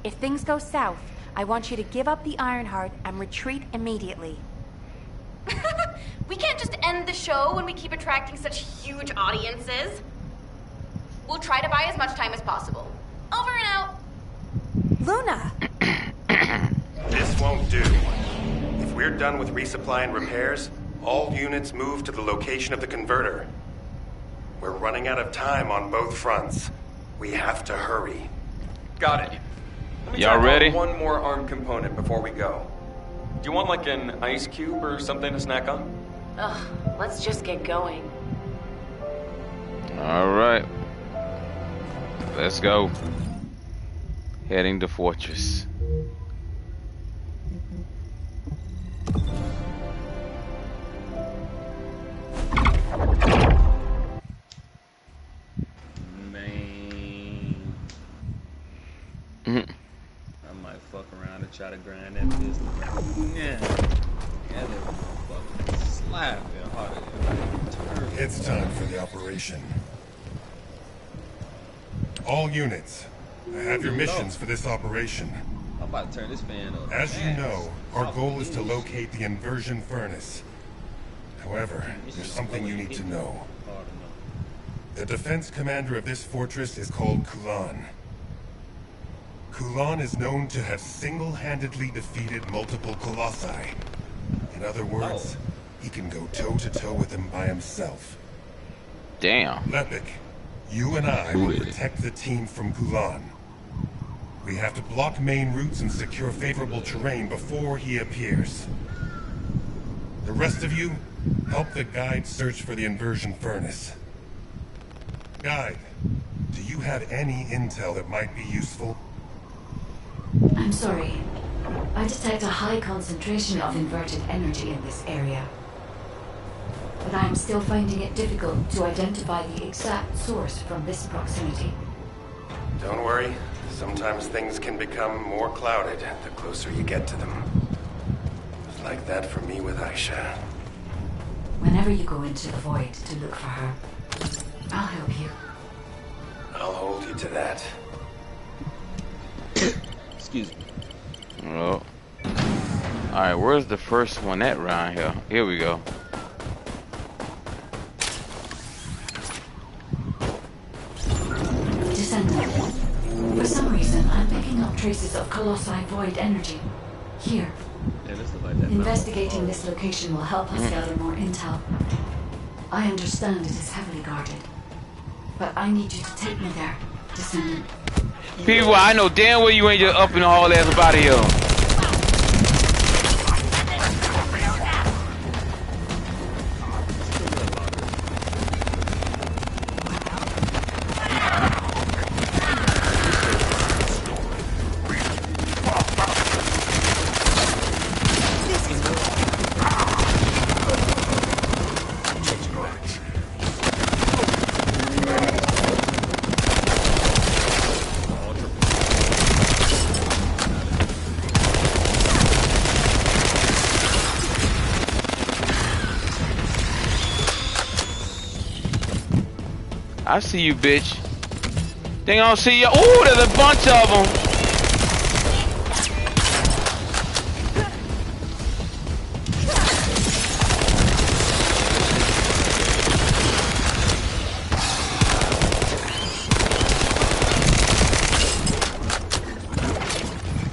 If things go south, I want you to give up the Ironheart and retreat immediately. We can't just end the show when we keep attracting such huge audiences. We'll try to buy as much time as possible. Over and out. Luna! This won't do. If we're done with resupply and repairs, all units move to the location of the converter. We're running out of time on both fronts. We have to hurry. Got it. Let me Y'all try ready? one more arm component before we go. Do you want like an ice cube or something to snack on? Ugh, let's just get going. All right. Let's go. Heading to Fortress. Man. I might fuck around and try to grind that business. Yeah. Yeah, they fucking slap it harder. It's time for the operation. All units, I have your missions for this operation. I'm about to turn this fan up. As you know, our goal is to locate the inversion furnace. However, there's something you need to know. The defense commander of this fortress is called Kulan. Kulan is known to have single-handedly defeated multiple Colossi. In other words, he can go toe-to-toe with them by himself. Damn. Lepik, you and I will protect the team from Kulan. We have to block main routes and secure favorable terrain before he appears. The rest of you, help the guide search for the inversion furnace. Guide, do you have any intel that might be useful? I'm sorry. I detect a high concentration of inverted energy in this area. But I'm still finding it difficult to identify the exact source from this proximity. Don't worry. Sometimes things can become more clouded the closer you get to them. It was like that for me with Aisha. Whenever you go into the void to look for her, I'll help you. I'll hold you to that. Excuse me. Oh. Alright, where's the first one at round here? Here we go. Descendant. For some reason, I'm picking up traces of Colossi void energy. Here. Yeah, this looks like that. Investigating this location will help us gather more intel. I understand it is heavily guarded. But I need you to take me there, Descendant. People, I know damn well you ain't just up in the hall ass about here. I see you, bitch. They don't see you. Ooh, there's a bunch of them.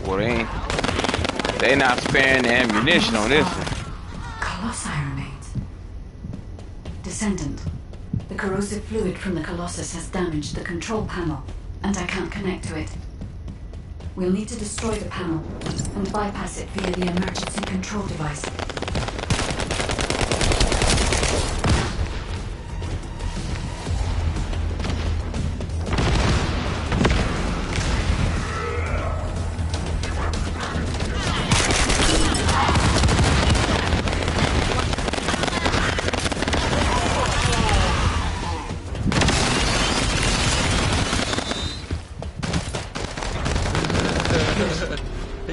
Well, they not sparing the ammunition on this one. Colossi remains. Descendant. The corrosive fluid from the Colossus has damaged the control panel, and I can't connect to it. We'll need to destroy the panel and bypass it via the emergency control device.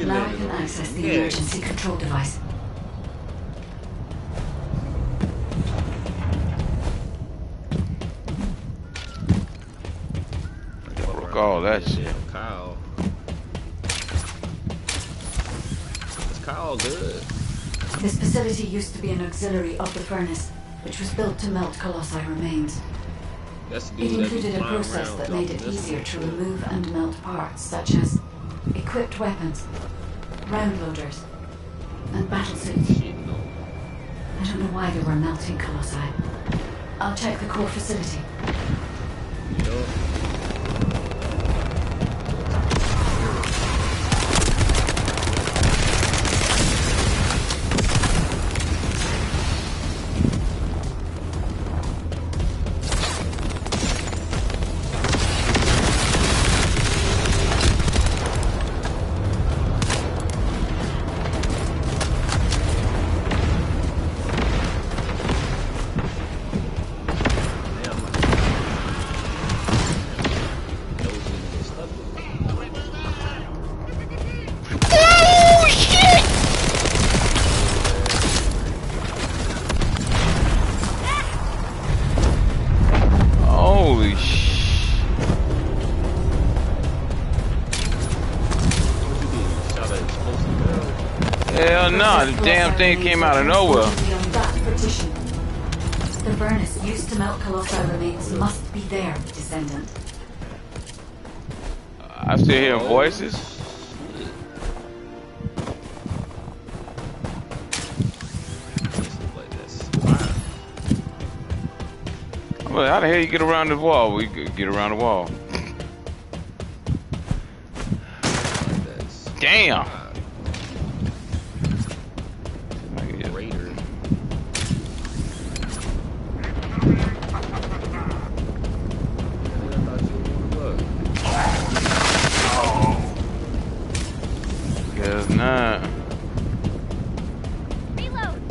Now I can access the emergency control device. All that shit. Kyle. Is Kyle good? This facility used to be an auxiliary of the furnace, which was built to melt Colossi remains. That's It included a process that made it easier to remove and melt parts such as equipped weapons, round loaders, and battle suits. I don't know why they were melting Colossi. I'll check the core facility. Hell no, the damn thing came out of nowhere. The furnace used to melt Colossi remains must be there, Descendant. I still hear voices. Well, how the hell you get around the wall? We could get around the wall. Damn. Guess not. Reload.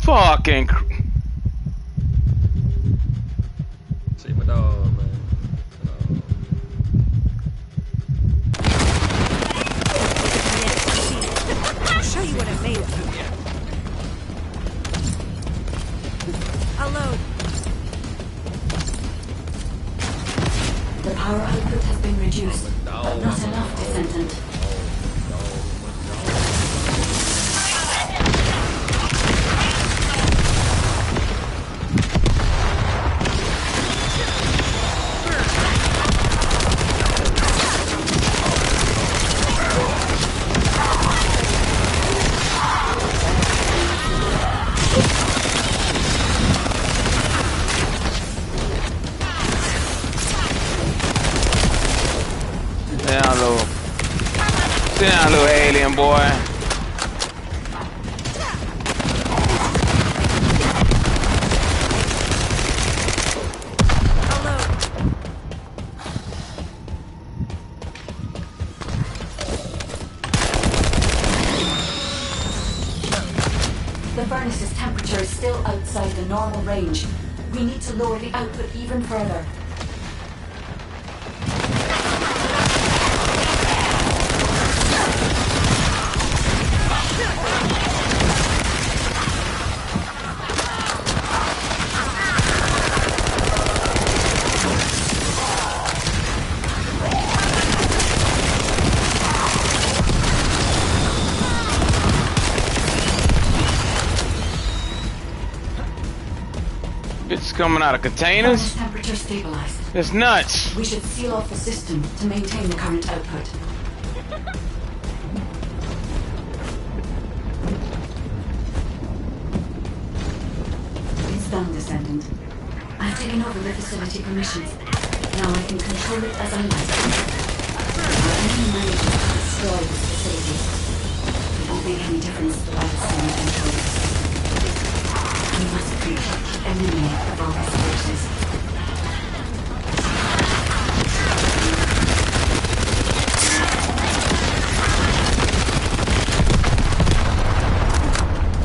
Fucking. See my dog, man. I'll show you what I'm made of. I'll load. The power output has been reduced, but not enough, Descendant. Sit down, little alien boy. The furnace's temperature is still outside the normal range. We need to lower the output even further. It's coming out of containers. Temperature stabilized. It's nuts. We should seal off the system to maintain the current output. It's done, Descendant. I've taken over the facility permissions. Now I can control it as I like. Our enemy managed to destroy this facility. It won't make any difference to the Palestinian controls. We must completely eliminate the Vulgus forces.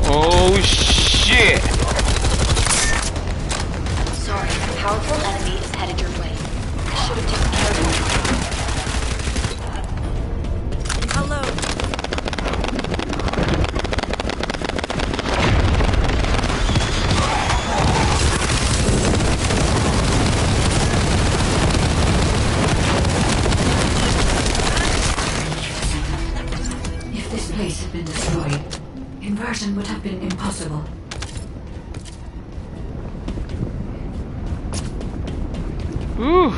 Oh shit! Sorry, a powerful enemy is headed your way. I should have taken care of it. Hello. If this place had been destroyed, inversion would have been impossible. Whew.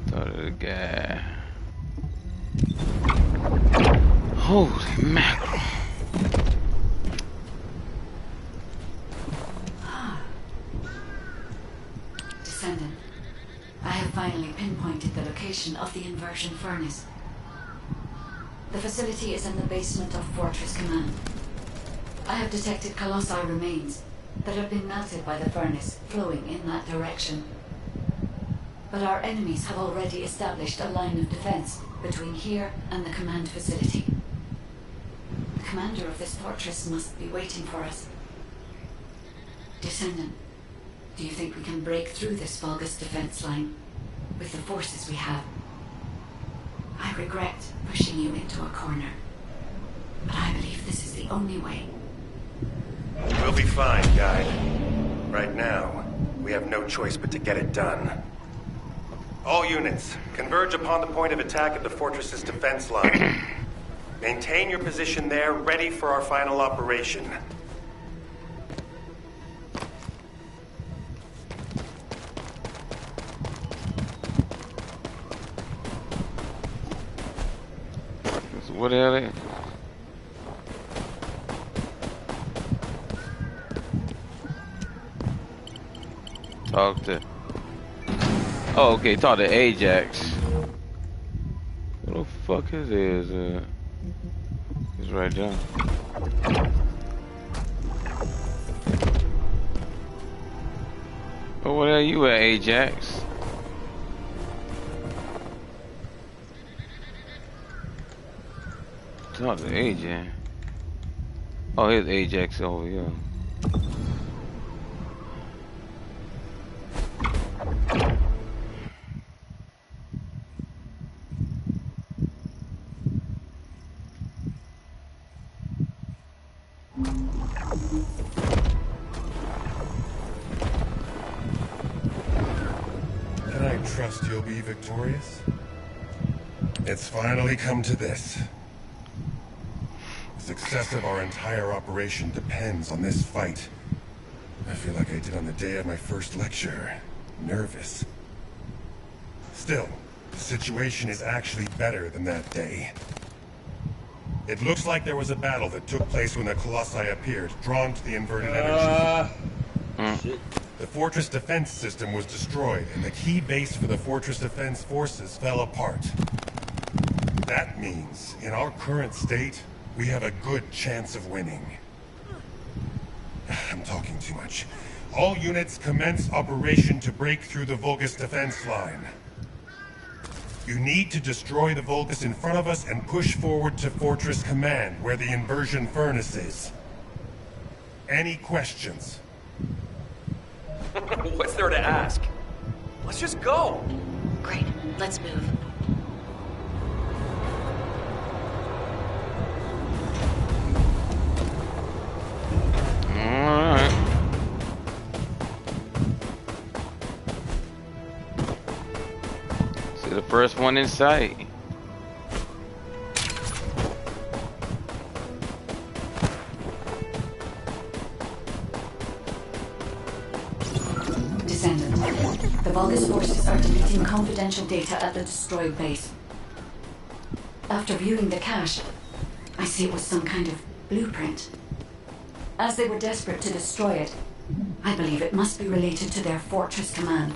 Thought of the guy. Holy mackerel. Descendant, I have finally pinpointed the location of the inversion furnace. The facility is in the basement of Fortress Command. I have detected colossi remains that have been melted by the furnace flowing in that direction. But our enemies have already established a line of defense between here and the command facility. The commander of this fortress must be waiting for us. Descendant, do you think we can break through this Vulgus defense line with the forces we have? I regret pushing you into a corner, but I believe this is the only way. We'll be fine, Guide. Right now, we have no choice but to get it done. All units, converge upon the point of attack of the fortress's defense line. Maintain your position there, ready for our final operation. What the hell is it? Talk to... Oh, okay, talk to Ajax. What the fuck is this? It's right there. Oh, where are you at, Ajax? Talk to Ajax. Oh, here's Ajax over here. Can I trust you'll be victorious? It's finally come to this. The success of our entire operation depends on this fight. I feel like I did on the day of my first lecture. Nervous. Still, the situation is actually better than that day. It looks like there was a battle that took place when the Colossi appeared, drawn to the inverted energy. The fortress defense system was destroyed, and the key base for the fortress defense forces fell apart. That means, in our current state, we have a good chance of winning. I'm talking too much. All units commence operation to break through the Vulgus defense line. You need to destroy the Vulgus in front of us and push forward to Fortress Command, where the inversion furnace is. Any questions? What's there to ask? Let's just go! Great, let's move. Alright. See the first one in sight. Descendant, the Vulgus forces are deleting confidential data at the destroyed base. After viewing the cache, I see it was some kind of blueprint. As they were desperate to destroy it, I believe it must be related to their Fortress Command.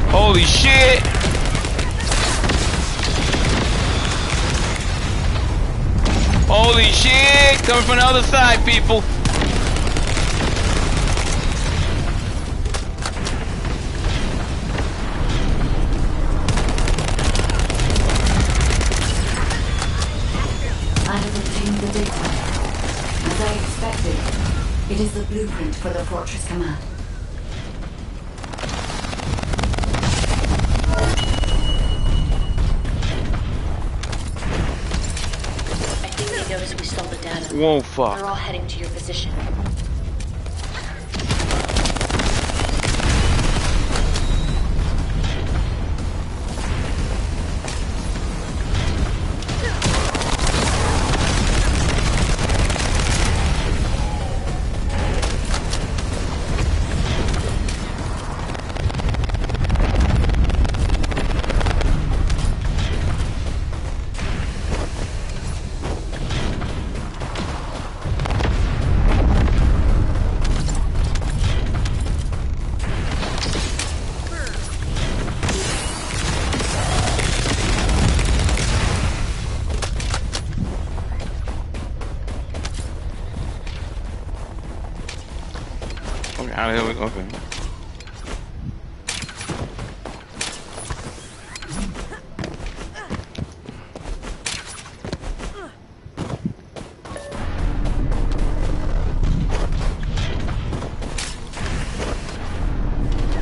Holy shit! Holy shit! Coming from the other side, people! I have obtained the data. As I expected, it is the blueprint for the Fortress Command. I think they noticed we stole the data. Whoa, fuck. They're all heading to your position. Okay, out of here we go. Okay.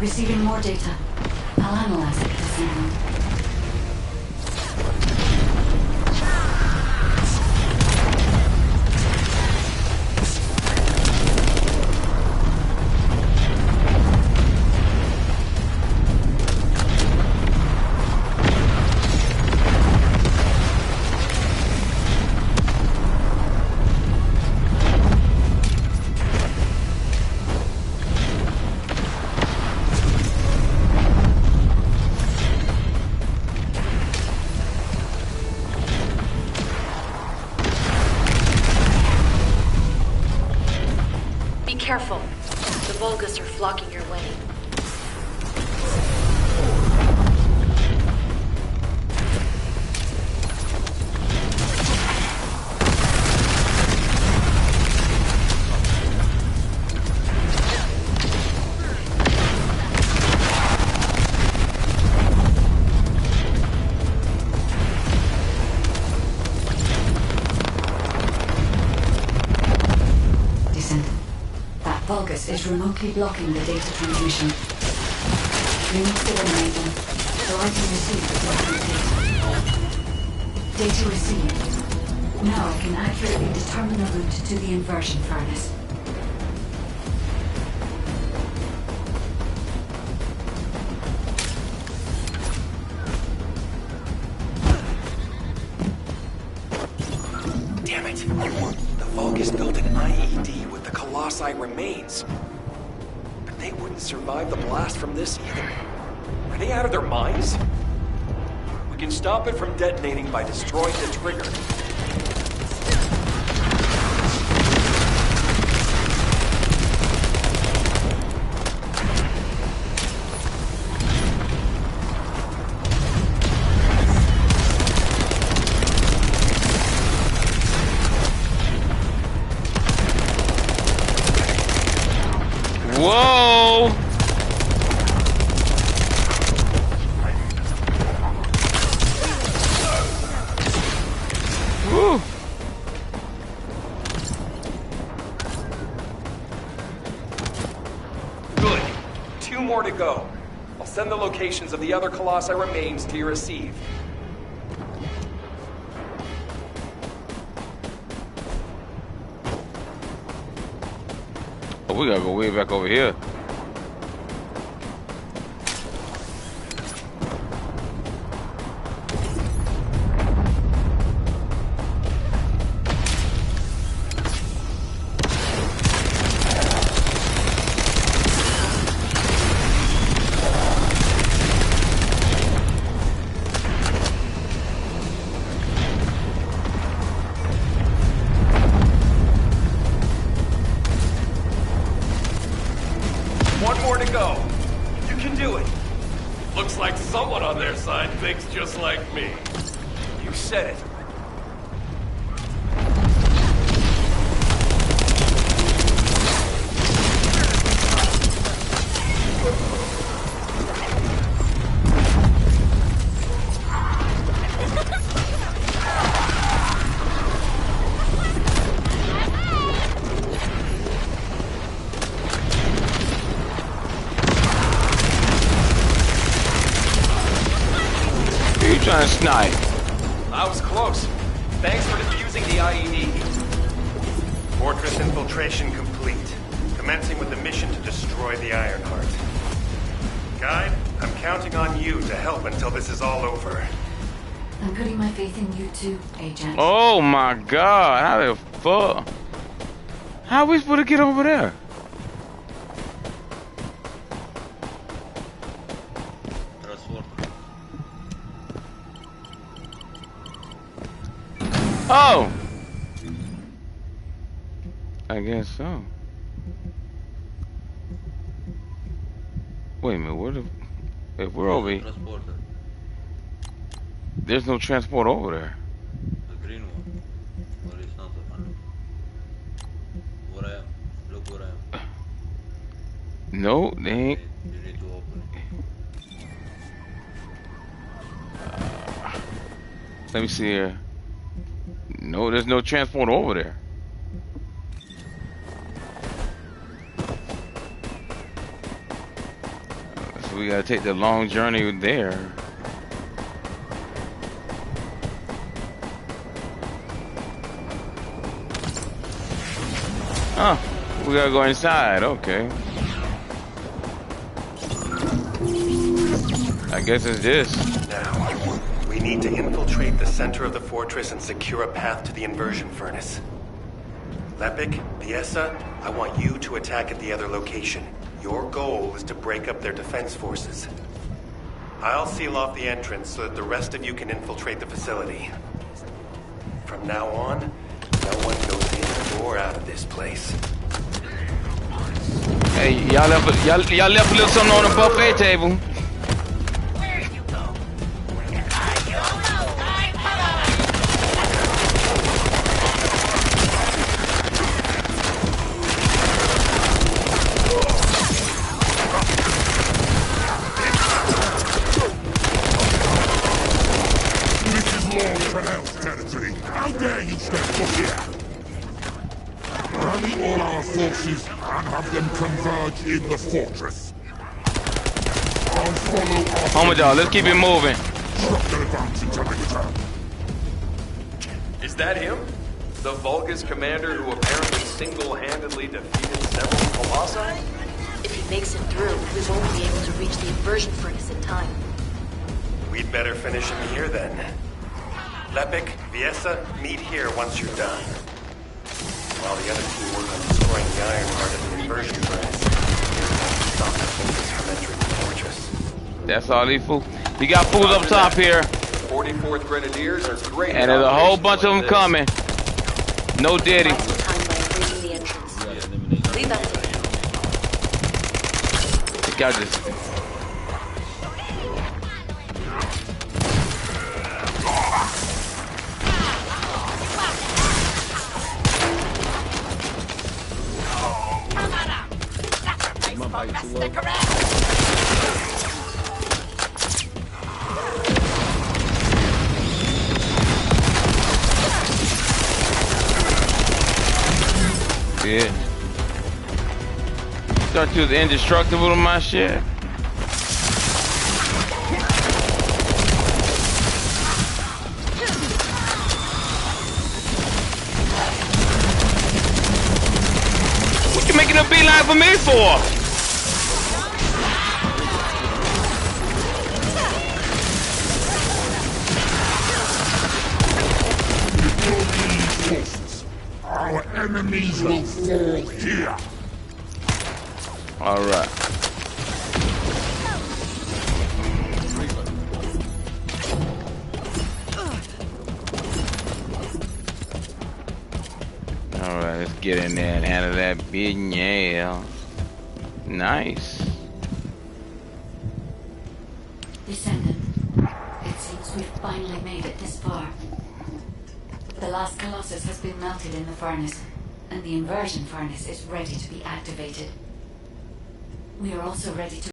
Receiving more data. I'll analyze it, Descendant. Be careful. The Vulgus are flocking your way. Vulgus is remotely blocking the data transmission. We must eliminate them, so I can receive the different data. Data received. Now I can accurately determine the route to the inversion furnace. Damn it! The Vulgus built an IED with the Colossi remains. But they wouldn't survive the blast from this either. Are they out of their minds? We can stop it from detonating by destroying the trigger. Whoa! Woo! Good. 2 more to go. I'll send the locations of the other Colossi remains to your receive. Oh, we gotta go way back over here. One more to go. You can do it. Looks like someone on their side thinks just like me. You said it. Trying to snipe. I was close. Thanks for defusing the IED. Fortress infiltration complete. Commencing with the mission to destroy the Ironheart. Guide, I'm counting on you to help until this is all over. I'm putting my faith in you too, Agent. Oh my God! How the fuck? How are we supposed to get over there? Oh! I guess so. Wait a minute, what if we're over here? There's no transport over there. The green one. Or it's not the one. Where I am. Look where I am. No, they ain't. You need to open it. Let me see here. No, there's no transport over there. So we gotta take the long journey there. Huh, we gotta go inside, okay. I guess it's this. Now, we need to infiltrate the center of the fortress and secure a path to the inversion furnace. Lepic, Piessa, I want you to attack at the other location. Your goal is to break up their defense forces. I'll seal off the entrance so that the rest of you can infiltrate the facility. From now on, no one goes in or out of this place. Hey, y'all left a little something on the buffet table. How dare you step foot here? Rally all our forces and have them converge in the fortress. I'll follow our... Oh my God, let's keep it moving. Structure advancing to return. Is that him? The Vulgus commander who apparently single-handedly defeated several Colossi? If he makes it through, we won't be able to reach the inversion furnace in time. We'd better finish him here then. Lepic, Piessa, meet here once you're done. While the other team work on destroying the Ironheart at the inversion furnace, stop the Vulgus from entering the fortress. That's all these fools. We got fools up top here. 44th Grenadiers are great. And there's a whole bunch of them coming. No diddy. Got this. height too low? Yeah. Start to the indestructible to my shit. What you making a beeline for me for? Our enemies will fall here. All right. All right, let's get in there and handle that big nail. Nice. Descendant, it seems we've finally made it this far. The last Colossus has been melted in the furnace, and the inversion furnace is ready to be activated. We are also ready to